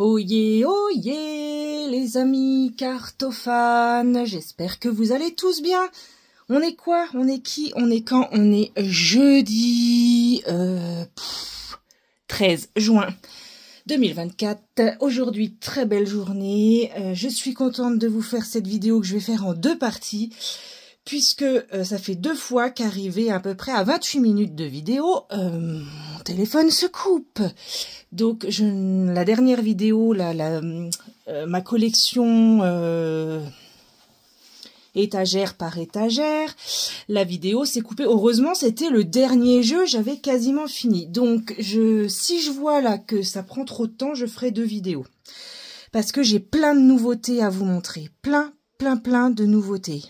Oyez, les amis cartophanes, j'espère que vous allez tous bien. On est quoi? On est qui? On est quand? On est jeudi 13 juin 2024. Aujourd'hui, très belle journée. Je suis contente de vous faire cette vidéo que je vais faire en deux parties, puisque ça fait deux fois qu'arrivé à peu près à 28 minutes de vidéo, mon téléphone se coupe. Donc, la dernière vidéo, ma collection étagère par étagère, la vidéo s'est coupée. Heureusement, c'était le dernier jeu, j'avais quasiment fini. Donc, si je vois là que ça prend trop de temps, je ferai deux vidéos. Parce que j'ai plein de nouveautés à vous montrer. Plein de nouveautés.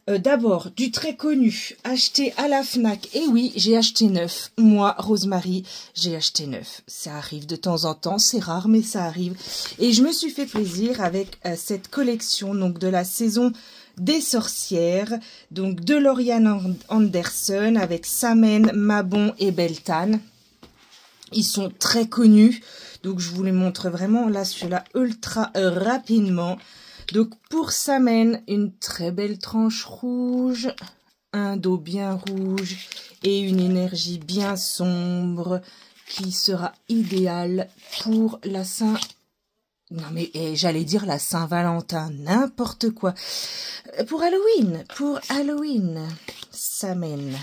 D'abord, du très connu, acheté à la Fnac. Et oui, j'ai acheté neuf. Moi, Rosemary, j'ai acheté neuf. Ça arrive de temps en temps, c'est rare, mais ça arrive. Et je me suis fait plaisir avec cette collection, donc de la saison des sorcières, donc de Lauriane Anderson, avec Samen, Mabon et Beltane. Ils sont très connus, donc je vous les montre vraiment là, celui-là, ultra rapidement. Donc pour Samen, une très belle tranche rouge, un dos bien rouge et une énergie bien sombre qui sera idéale pour la Saint... Non mais j'allais dire la Saint-Valentin, n'importe quoi. Pour Halloween, Samen.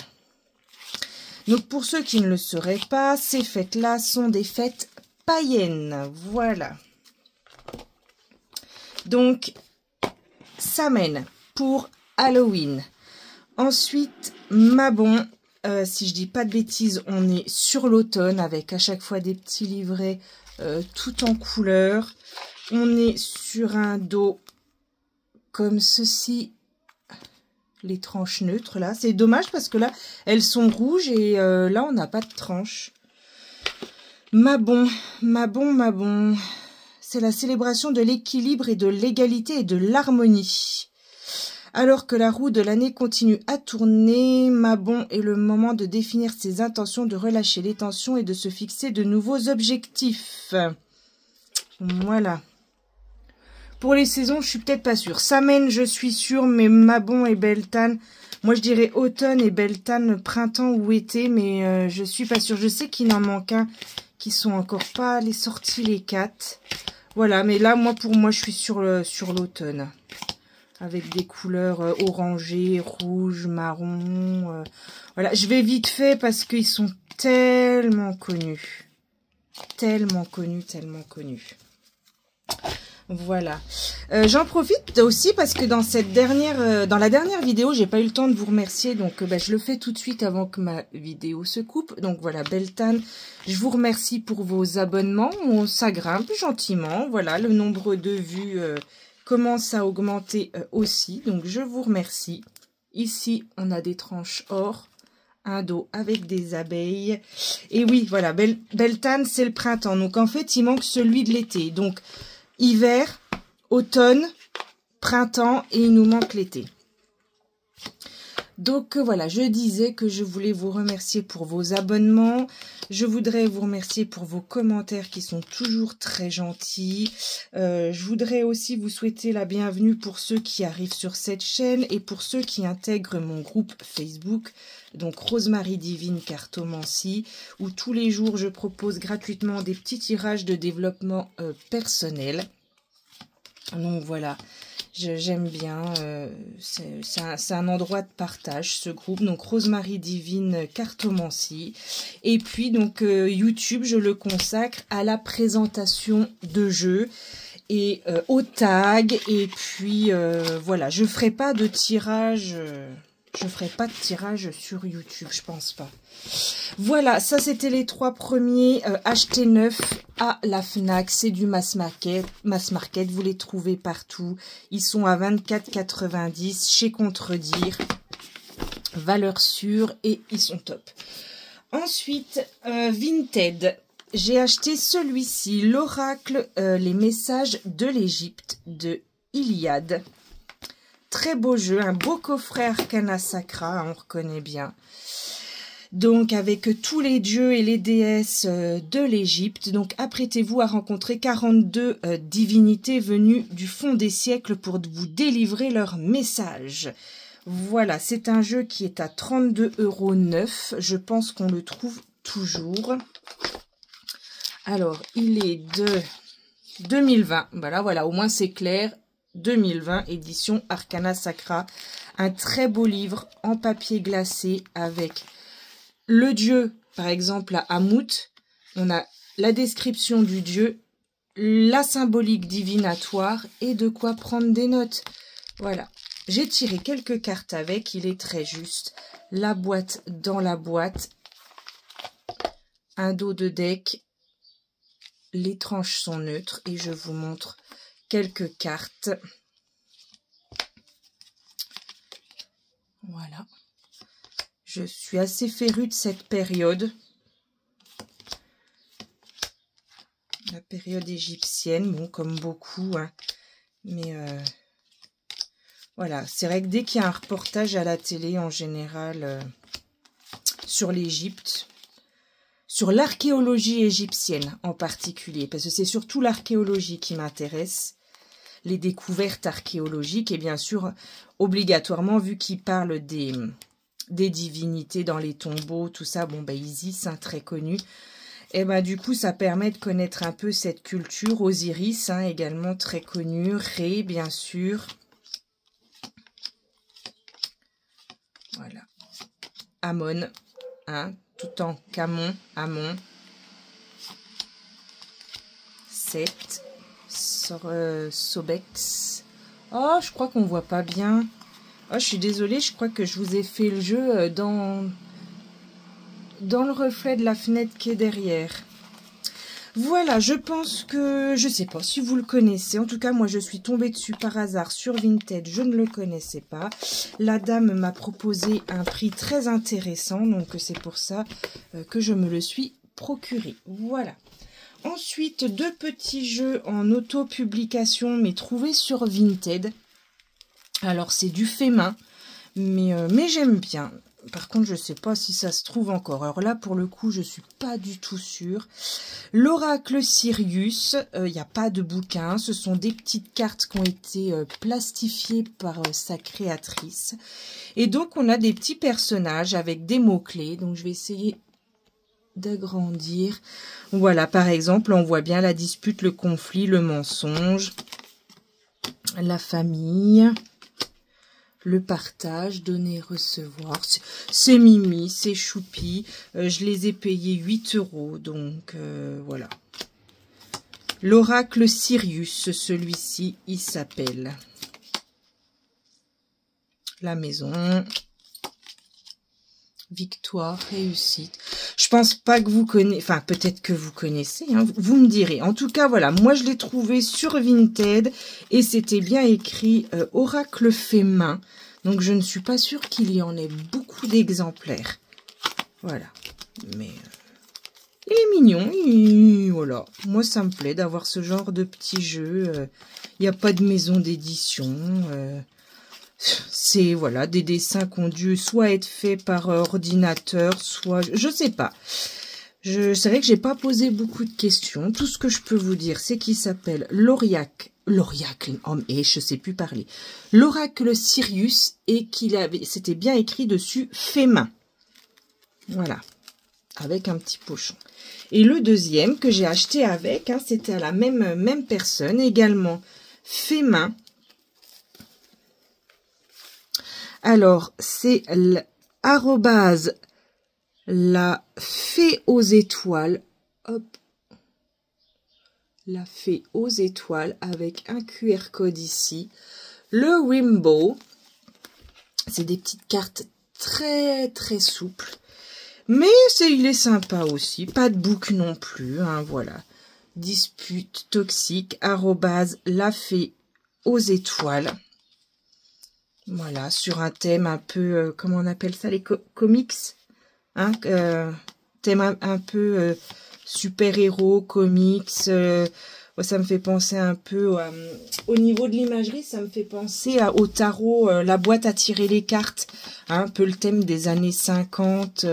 Donc pour ceux qui ne le sauraient pas, ces fêtes-là sont des fêtes païennes, voilà. Donc, Samen pour Halloween. Ensuite, Mabon. Si je dis pas de bêtises, on est sur l'automne avec à chaque fois des petits livrets tout en couleur. On est sur un dos comme ceci. Les tranches neutres là. C'est dommage parce que là, elles sont rouges et là, on n'a pas de tranches. Mabon. C'est la célébration de l'équilibre et de l'égalité et de l'harmonie. Alors que la roue de l'année continue à tourner, Mabon est le moment de définir ses intentions, de relâcher les tensions et de se fixer de nouveaux objectifs. Voilà. Pour les saisons, je suis peut-être pas sûre. Samen, je suis sûre, mais Mabon et Beltane, moi je dirais automne et Beltane printemps ou été, mais je suis pas sûre. Je sais qu'il en manque un qui sont encore pas les sorties les 4. Voilà, mais là, pour moi, je suis sur l'automne. Avec des couleurs orangées, rouges, marron. Voilà, je vais vite fait parce qu'ils sont tellement connus. Tellement connus. Voilà. J'en profite aussi parce que dans la dernière vidéo, j'ai pas eu le temps de vous remercier. Donc, je le fais tout de suite avant que ma vidéo se coupe. Donc, voilà, Beltane, je vous remercie pour vos abonnements. Ça grimpe gentiment. Voilà, le nombre de vues commence à augmenter aussi. Donc, je vous remercie. Ici, on a des tranches or. Un dos avec des abeilles. Et oui, voilà, Beltane, c'est le printemps. Donc, en fait, il manque celui de l'été. Donc, hiver, automne, printemps et il nous manque l'été. Donc voilà, je disais que je voulais vous remercier pour vos abonnements. Je voudrais vous remercier pour vos commentaires qui sont toujours très gentils. Je voudrais aussi vous souhaiter la bienvenue pour ceux qui arrivent sur cette chaîne et pour ceux qui intègrent mon groupe Facebook. Donc Rosemary Divine Cartomancie, où tous les jours je propose gratuitement des petits tirages de développement personnel. Donc voilà, j'aime bien, c'est un endroit de partage ce groupe, donc Rosemary Divine Cartomancie. Et puis donc YouTube, je le consacre à la présentation de jeux et au tag. Et puis voilà, je ferai pas de tirage. Je ferai pas de tirage sur YouTube, je pense pas. Voilà, ça c'était les trois premiers achetés neufs à la Fnac. C'est du mass market. Vous les trouvez partout. Ils sont à 24,90 chez Contredire. Valeur sûre et ils sont top. Ensuite, Vinted. J'ai acheté celui-ci, l'oracle, les messages de l'Égypte de Iliade. Très beau jeu, un beau coffret Arcana Sacra, on reconnaît bien. Donc avec tous les dieux et les déesses de l'Égypte. Donc apprêtez-vous à rencontrer 42 divinités venues du fond des siècles pour vous délivrer leur message. Voilà, c'est un jeu qui est à 32,9 €. Je pense qu'on le trouve toujours. Alors, il est de 2020. Voilà, au moins c'est clair. 2020, édition Arcana Sacra. Un très beau livre en papier glacé avec le dieu, par exemple à Amout. On a la description du dieu, la symbolique divinatoire et de quoi prendre des notes. Voilà. J'ai tiré quelques cartes avec, il est très juste. La boîte dans la boîte. Un dos de deck. Les tranches sont neutres et je vous montre quelques cartes. Voilà. Je suis assez férue de cette période. La période égyptienne, bon, comme beaucoup, hein. Mais voilà, c'est vrai que dès qu'il y a un reportage à la télé, en général, sur l'Égypte, sur l'archéologie égyptienne en particulier, parce que c'est surtout l'archéologie qui m'intéresse, les découvertes archéologiques, et bien sûr, obligatoirement, vu qu'il parle des divinités dans les tombeaux, tout ça, bon, ben, Isis, hein, très connu, et ben, du coup, ça permet de connaître un peu cette culture. Osiris, hein, également très connu, Ré, bien sûr. Voilà. Amon, hein, tout en Camon, Amon. Seth, Sobex. Oh, je crois qu'on voit pas bien. Oh, je suis désolée, je crois que je vous ai fait le jeu dans le reflet de la fenêtre qui est derrière. Voilà, je pense que, je sais pas si vous le connaissez, en tout cas moi je suis tombée dessus par hasard sur Vinted, je ne le connaissais pas. La dame m'a proposé un prix très intéressant, donc c'est pour ça que je me le suis procuré. Voilà. Ensuite, deux petits jeux en auto-publication, mais trouvés sur Vinted. Alors c'est du fait main, mais j'aime bien. Par contre, je ne sais pas si ça se trouve encore. Alors là, pour le coup, je ne suis pas du tout sûre. L'oracle Sirius, il n'y a pas de bouquin. Ce sont des petites cartes qui ont été plastifiées par sa créatrice. Et donc, on a des petits personnages avec des mots-clés. Donc, je vais essayer d'agrandir. Voilà, par exemple, on voit bien la dispute, le conflit, le mensonge, la famille... Le partage, donner, recevoir, c'est Mimi, c'est Choupi. Je les ai payés 8 €, donc voilà. L'oracle Sirius, celui-ci, il s'appelle. La maison. Victoire, réussite. Je pense pas que vous connaissez, enfin peut-être que vous connaissez, hein, vous me direz. En tout cas, voilà, moi je l'ai trouvé sur Vinted et c'était bien écrit Oracle fait main. Donc je ne suis pas sûre qu'il y en ait beaucoup d'exemplaires. Voilà, mais il est mignon, voilà. Moi ça me plaît d'avoir ce genre de petit jeu. Il n'y a pas de maison d'édition. C'est voilà des dessins qui ont dû soit être faits par ordinateur, soit je sais pas. C'est vrai que j'ai pas posé beaucoup de questions. Tout ce que je peux vous dire, c'est qu'il s'appelle l'oracle, et je sais plus parler. L'oracle Sirius et c'était bien écrit dessus fait main. Voilà, avec un petit pochon. Et le deuxième que j'ai acheté avec, hein, c'était à la même personne également fait main. Alors, c'est l'arrobase la fée aux étoiles. Hop. La fée aux étoiles avec un QR code ici. Le Wimbo. C'est des petites cartes très très souples. Mais il est sympa aussi. Pas de bouc non plus. Hein, voilà. Dispute toxique. Arrobase la fée aux étoiles. Voilà, sur un thème un peu, comment on appelle ça, les comics, hein, thème un peu super-héros, comics, Ouais, ça me fait penser un peu, au niveau de l'imagerie, ça me fait penser au tarot, la boîte à tirer les cartes. Hein, un peu le thème des années 50,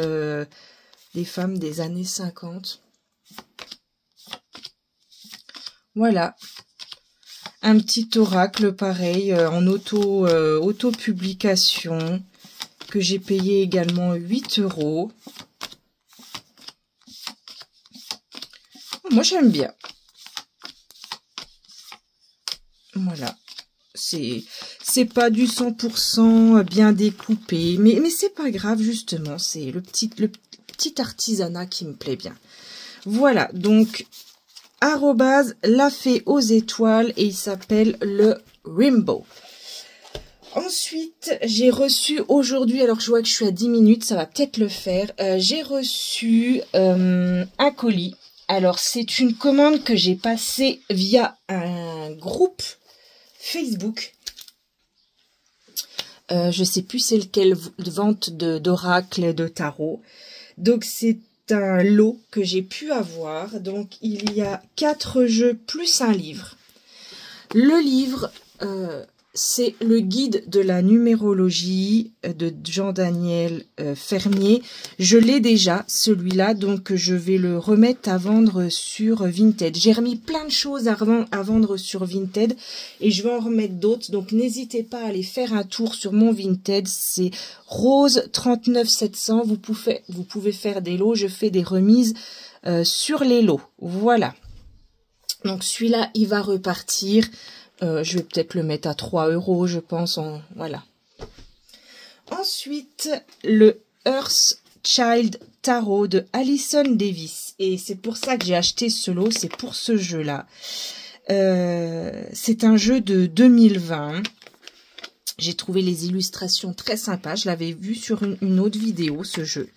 des femmes des années 50. Voilà. Un petit oracle pareil, en auto-publication, que j'ai payé également 8 €. Moi, j'aime bien. Voilà. C'est pas du 100% bien découpé, mais c'est pas grave, justement. C'est le petit artisanat qui me plaît bien. Voilà, donc, @la fée aux étoiles, et il s'appelle le Rainbow. Ensuite, j'ai reçu aujourd'hui, alors je vois que je suis à 10 minutes, ça va peut-être le faire, j'ai reçu un colis. Alors, c'est une commande que j'ai passée via un groupe Facebook. Je sais plus c'est lequel, vente d'oracle et de tarot. Donc, c'est un lot que j'ai pu avoir. Donc, il y a 4 jeux plus un livre. Le livre, c'est le guide de la numérologie de Jean-Daniel Fermier. Je l'ai déjà, celui-là, donc je vais le remettre à vendre sur Vinted. J'ai remis plein de choses à vendre sur Vinted et je vais en remettre d'autres. Donc n'hésitez pas à aller faire un tour sur mon Vinted. C'est Rose 39700. Vous pouvez faire des lots. Je fais des remises sur les lots. Voilà. Donc celui-là, il va repartir. Je vais peut-être le mettre à 3 €, je pense. Voilà. Ensuite, le Earth Child Tarot de Alison Davis. Et c'est pour ça que j'ai acheté ce lot. C'est pour ce jeu-là. C'est un jeu de 2020. J'ai trouvé les illustrations très sympas. Je l'avais vu sur une autre vidéo, ce jeu.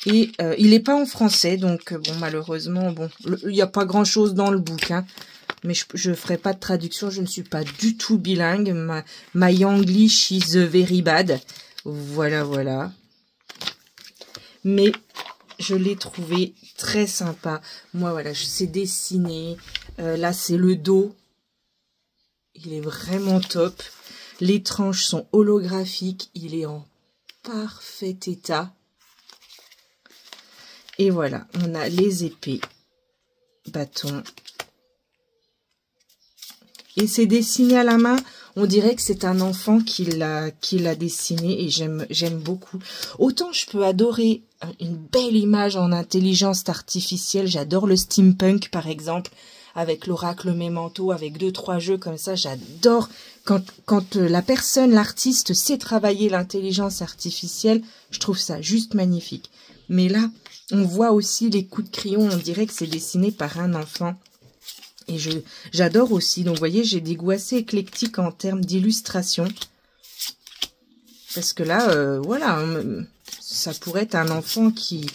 Et il n'est pas en français. Donc, bon, malheureusement, bon, il n'y a pas grand-chose dans le bouquin. Mais je ferai pas de traduction, je ne suis pas du tout bilingue. My English is very bad. Voilà, voilà. Mais je l'ai trouvé très sympa. Moi, voilà, je sais dessiner. Là, c'est le dos. Il est vraiment top. Les tranches sont holographiques. Il est en parfait état. Et voilà, on a les épées, bâtons. Et c'est dessiné à la main. On dirait que c'est un enfant qui l'a dessiné et j'aime beaucoup. Autant je peux adorer une belle image en intelligence artificielle. J'adore le steampunk par exemple, avec l'oracle Memento, avec 2-3 jeux comme ça. J'adore quand la personne, l'artiste sait travailler l'intelligence artificielle. Je trouve ça juste magnifique. Mais là, on voit aussi les coups de crayon. On dirait que c'est dessiné par un enfant. Et j'adore aussi. Donc, vous voyez, j'ai des goûts assez éclectiques en termes d'illustration. Parce que là, voilà, ça pourrait être un enfant qui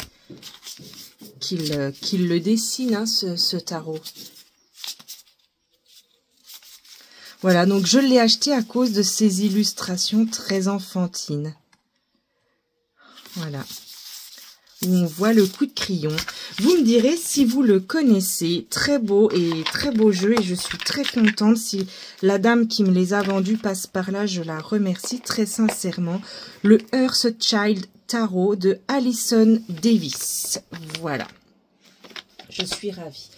le dessine, hein, ce tarot. Voilà, donc je l'ai acheté à cause de ces illustrations très enfantines. Voilà. Où on voit le coup de crayon. Vous me direz si vous le connaissez. Très beau et très beau jeu. Et je suis très contente. Si la dame qui me les a vendus passe par là, je la remercie très sincèrement. Le Earth Child Tarot de Alison Davis. Voilà. Je suis ravie.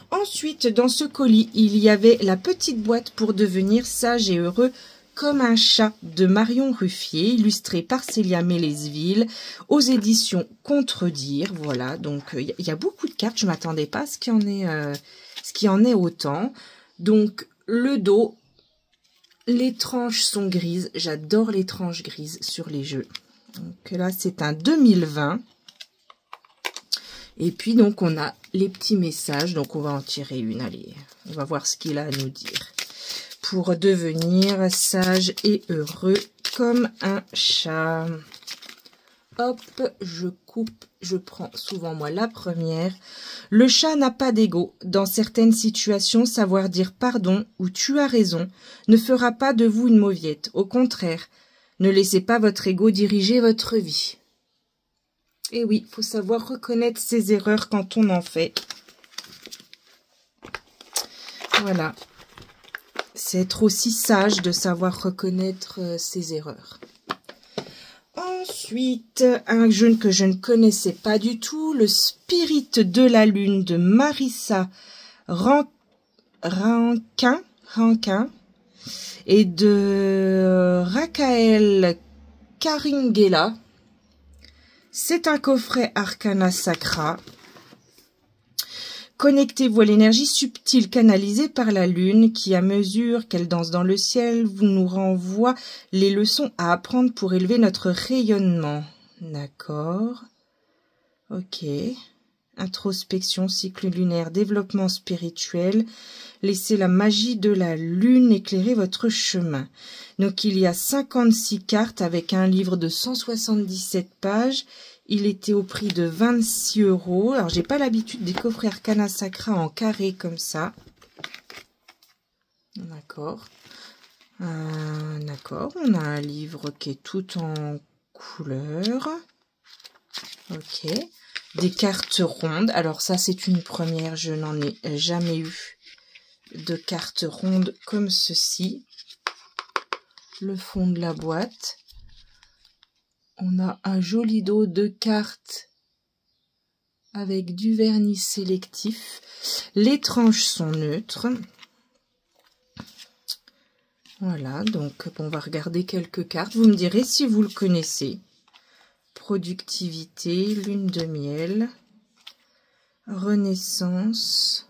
Ensuite, dans ce colis, il y avait la petite boîte pour devenir sage et heureux comme un chat de Marion Ruffier, illustré par Célia Mélesville, aux éditions Contredire. Voilà, donc il y a beaucoup de cartes. Je ne m'attendais pas à ce qu'il y en ait autant. Donc, le dos, les tranches sont grises. J'adore les tranches grises sur les jeux. Donc là, c'est un 2020. Et puis, donc, on a les petits messages. Donc, on va en tirer une. Allez, on va voir ce qu'il a à nous dire. Pour devenir sage et heureux comme un chat. Hop, je coupe, je prends souvent moi la première. Le chat n'a pas d'ego. Dans certaines situations, savoir dire pardon ou tu as raison ne fera pas de vous une mauviette. Au contraire, ne laissez pas votre ego diriger votre vie. Et oui, il faut savoir reconnaître ses erreurs quand on en fait. Voilà. C'est être aussi sage de savoir reconnaître ses erreurs. Ensuite, un jeu que je ne connaissais pas du tout, le Spirit de la Lune de Marissa Rankin et de Rakael Karingela. C'est un coffret Arcana Sacra. Connectez-vous à l'énergie subtile canalisée par la Lune qui, à mesure qu'elle danse dans le ciel, nous renvoie les leçons à apprendre pour élever notre rayonnement. D'accord. Ok. Introspection, cycle lunaire, développement spirituel. Laissez la magie de la Lune éclairer votre chemin. Donc, il y a 56 cartes avec un livre de 177 pages. Il était au prix de 26 €. Alors, j'ai pas l'habitude des coffrets Arcana Sacra en carré comme ça. D'accord. D'accord. On a un livre qui est tout en couleur. Ok. Des cartes rondes. Alors, ça, c'est une première. Je n'en ai jamais eu de cartes rondes comme ceci. Le fond de la boîte. On a un joli dos de cartes avec du vernis sélectif. Les tranches sont neutres. Voilà, donc on va regarder quelques cartes. Vous me direz si vous le connaissez. Productivité, lune de miel, renaissance,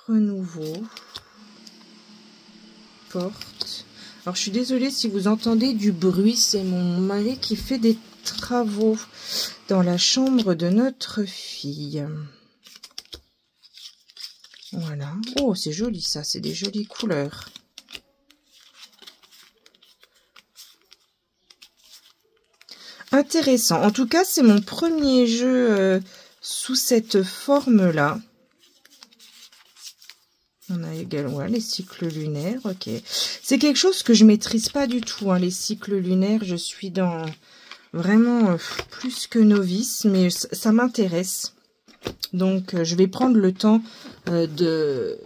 renouveau, porte. Alors, je suis désolée si vous entendez du bruit, c'est mon mari qui fait des travaux dans la chambre de notre fille. Voilà. Oh, c'est joli ça, c'est des jolies couleurs. Intéressant. En tout cas, c'est mon premier jeu sous cette forme-là. On a également les cycles lunaires, ok. C'est quelque chose que je maîtrise pas du tout, hein, les cycles lunaires. Je suis dans vraiment plus que novice, mais ça m'intéresse. Donc, je vais prendre le temps de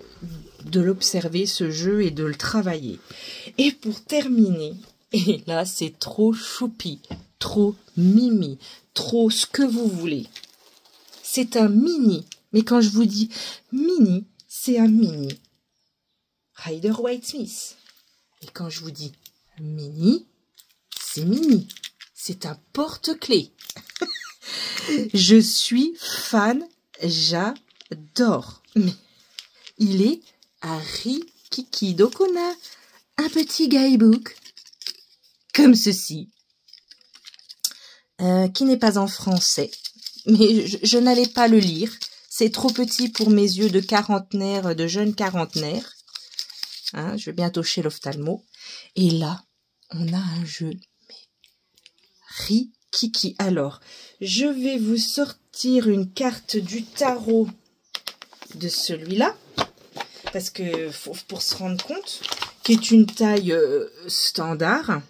l'observer, ce jeu, et de le travailler. Et pour terminer, et là, c'est trop choupi, trop mimi, trop ce que vous voulez. C'est un mini, mais quand je vous dis mini, c'est un mini Rider-Waite-Smith. Et quand je vous dis mini, c'est mini. C'est un porte-clés. Je suis fan, j'adore. Mais il est à Rikiki. Donc on a un petit guidebook comme ceci, qui n'est pas en français. Mais je n'allais pas le lire. C'est trop petit pour mes yeux de quarantenaire, de jeune quarantenaire. Hein, je vais bientôt chez l'ophtalmo. Et là, on a un jeu. Mais Rikiki. Alors, je vais vous sortir une carte du tarot de celui-là. Parce que, pour se rendre compte, qui est une taille standard.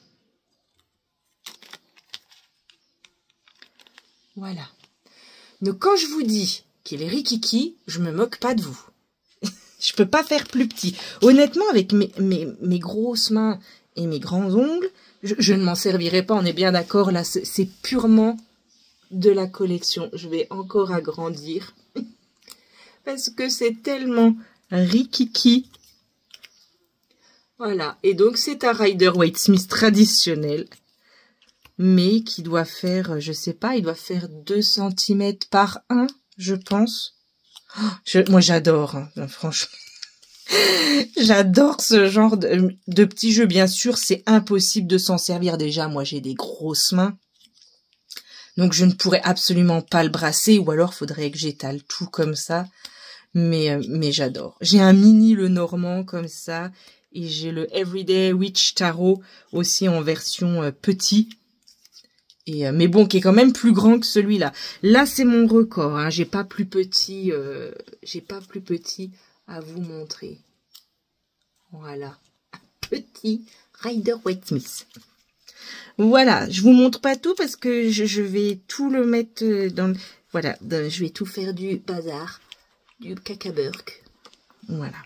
Voilà. Donc, quand je vous dis qu'il est Rikiki, je me moque pas de vous. Je peux pas faire plus petit. Honnêtement, avec mes grosses mains et mes grands ongles, je ne m'en servirai pas, on est bien d'accord. Là, c'est purement de la collection. Je vais encore agrandir. Parce que c'est tellement Rikiki. Voilà. Et donc, c'est un Rider-Waite-Smith traditionnel. Mais qui doit faire, je sais pas, il doit faire 2 cm par 1, je pense. Moi, j'adore, hein, franchement. J'adore ce genre de petits jeux. Bien sûr, c'est impossible de s'en servir. Déjà, moi, j'ai des grosses mains. Donc, je ne pourrais absolument pas le brasser. Ou alors, faudrait que j'étale tout comme ça. Mais j'adore. J'ai un mini Le Normand comme ça. Et j'ai le Everyday Witch Tarot aussi en version petit. Et, mais bon, qui est quand même plus grand que celui-là. Là, c'est mon record. Hein. J'ai pas plus petit à vous montrer. Voilà. Un petit Rider-Waite-Smith. Voilà. Je vous montre pas tout parce que je vais tout le mettre dans le... Voilà. Je vais tout faire du bazar du cacaberc. Voilà.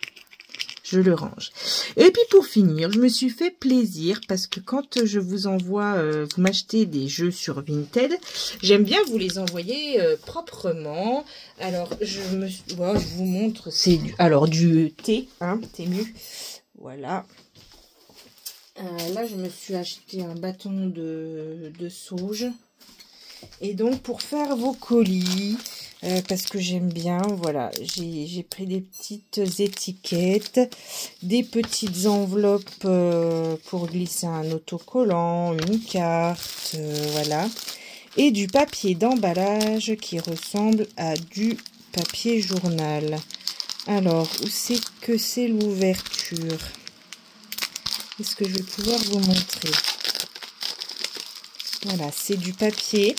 Je le range. Et puis pour finir, je me suis fait plaisir parce que quand je vous envoie, vous m'achetez des jeux sur Vinted, j'aime bien vous les envoyer proprement. Alors voilà, je vous montre, c'est du thé, hein, Temu. Voilà. Là, je me suis acheté un bâton de sauge. Et donc, pour faire vos colis, parce que j'aime bien, voilà, j'ai pris des petites étiquettes, des petites enveloppes pour glisser un autocollant, une carte, voilà. Et du papier d'emballage qui ressemble à du papier journal. Alors, où c'est que c'est l'ouverture? Est-ce que je vais pouvoir vous montrer? Voilà, c'est du papier.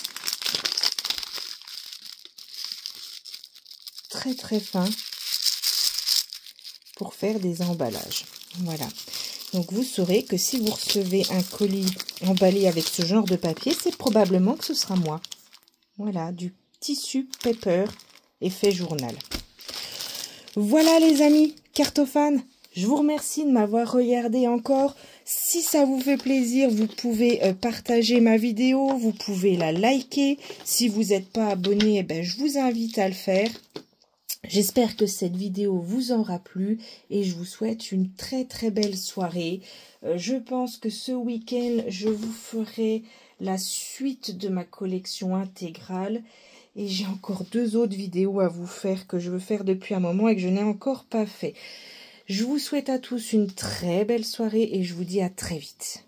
Très très fin pour faire des emballages. Voilà. Donc vous saurez que si vous recevez un colis emballé avec ce genre de papier, c'est probablement que ce sera moi. Voilà, du tissu paper effet journal. Voilà les amis cartophanes, je vous remercie de m'avoir regardé encore. Si ça vous fait plaisir, vous pouvez partager ma vidéo, vous pouvez la liker. Si vous n'êtes pas abonné, je vous invite à le faire. J'espère que cette vidéo vous aura plu et je vous souhaite une très très belle soirée. Je pense que ce week-end, je vous ferai la suite de ma collection intégrale. Et j'ai encore 2 autres vidéos à vous faire que je veux faire depuis un moment et que je n'ai encore pas fait. Je vous souhaite à tous une très belle soirée et je vous dis à très vite.